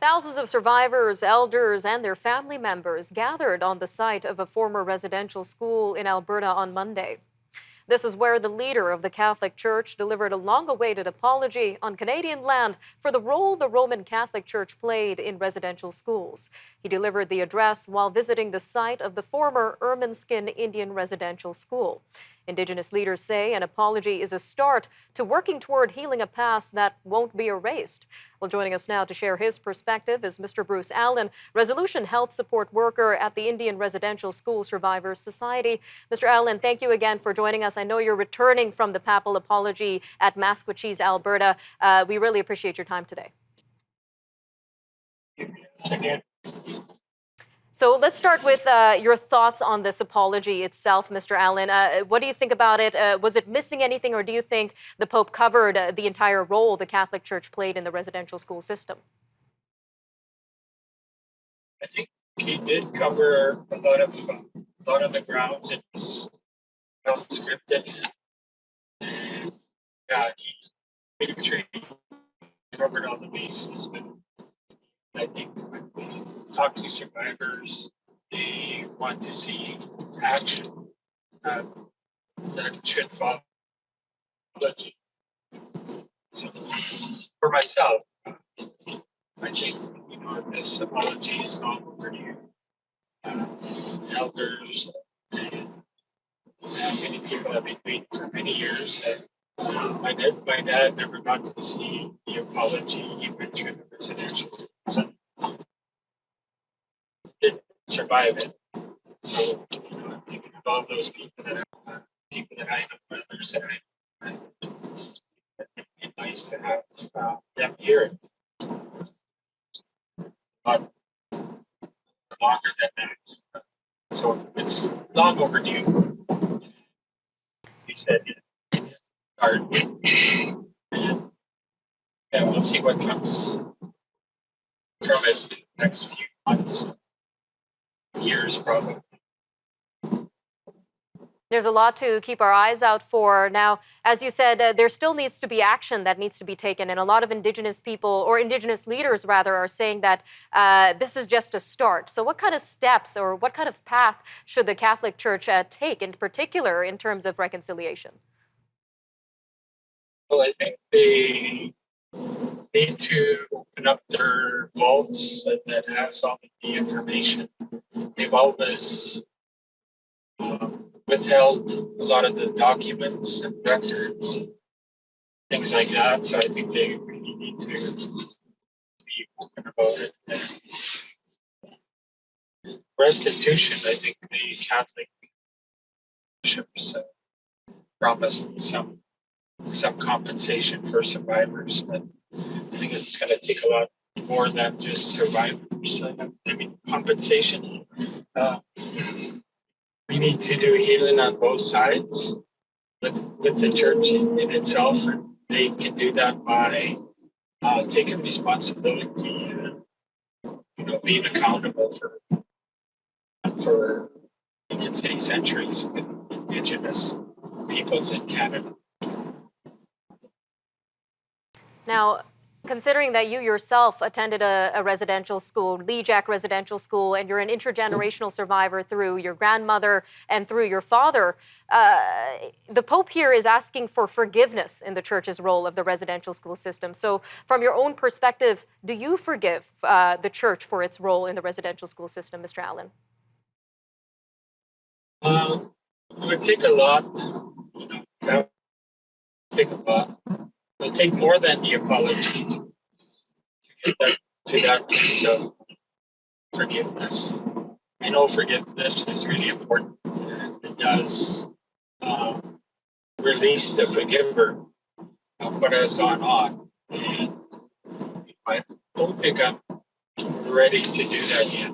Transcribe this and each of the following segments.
Thousands of survivors, elders, and their family members gathered on the site of a former residential school in Alberta on Monday. This is where the leader of the Catholic Church delivered a long-awaited apology on Canadian land for the role the Roman Catholic Church played in residential schools. He delivered the address while visiting the site of the former Ermineskin Indian Residential School. Indigenous leaders say an apology is a start to working toward healing a past that won't be erased. Well, joining us now to share his perspective is Mr. Bruce Allan, Resolution Health Support Worker at the Indian Residential School Survivors Society. Mr. Allan, thank you again for joining us. I know you're returning from the Papal apology at Masquachese, Alberta. We really appreciate your time today. So let's start with your thoughts on this apology itself, Mr. Allan. What do you think about it? Was it missing anything, or do you think the Pope covered the entire role the Catholic Church played in the residential school system? I think he did cover a lot of the grounds. It was well scripted, and he pretty sure he covered all the bases. But I think when we talk to survivors, they want to see action that should follow. So for myself, I think this apology is not overdue. Elders and many people have been waiting for many years. My dad never got to see the apology. He went through the residential school. Didn't survive it. So I'm thinking of all those people that I know, others that I know. It'd be nice to have them hear it. But longer than that. So it's long overdue. He said start, and we'll see what comes from it in the next few months, years probably. There's a lot to keep our eyes out for. Now, as you said, there still needs to be action that needs to be taken. And a lot of Indigenous people, or Indigenous leaders rather, are saying that this is just a start. So what kind of steps or what kind of path should the Catholic Church take in particular in terms of reconciliation? Well, I think they need to open up their vaults that has all of the information. They've always withheld a lot of the documents and records, things like that. So I think they really need to be open about it. And restitution, I think the Catholic bishops promised some compensation for survivors, but I think it's going to take a lot more than just survivors. I mean, compensation. We need to do healing on both sides with the church in itself, and they can do that by taking responsibility and being accountable for you can say centuries with Indigenous peoples in Canada. Now, considering that you yourself attended a residential school, Lejack Residential School, and you're an intergenerational survivor through your grandmother and through your father, the Pope here is asking for forgiveness in the Church's role of the residential school system. So from your own perspective, do you forgive the Church for its role in the residential school system, Mr. Allan? It would take a lot. It'll take more than the apology to get to that place of forgiveness. I know forgiveness is really important, and it does release the forgiver of what has gone on. And I don't think I'm ready to do that yet.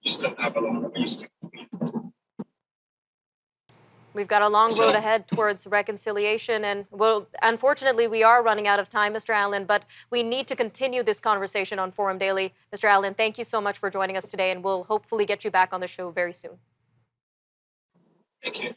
We still have a lot of ways to go. We've got a long road ahead towards reconciliation, and unfortunately, we are running out of time, Mr. Allan, but we need to continue this conversation on Forum Daily. Mr. Allan, thank you so much for joining us today, and we'll hopefully get you back on the show very soon. Thank you.